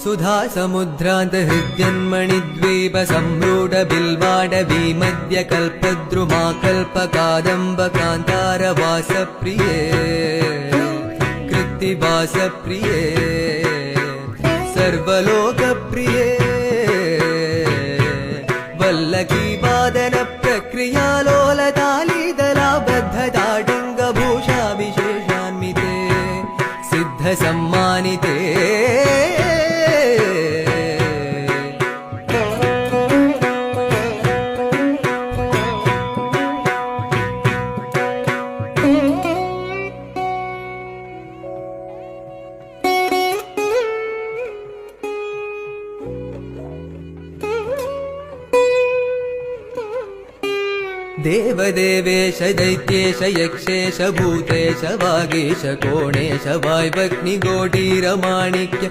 सुधा समुद्रान्त हृद्यन्मणिद्वीप सम्रूढ बिल्वाडवी मध्य कल्पद्रुमा कल्पकादम्ब कान्तार वासप्रिये कृत्तिवासप्रिये सर्वलोकप्रिये वल्लकी वादन प्रक्रिया लोलतालीदलाबद्धताडङ्गभूषा विशेषान्विते सिद्ध सम्मानिते देवदेवेश दैत्येश यक्षेश भूतेश वागीश कोणेश वाग्वग्निगोटीरमाणिक्य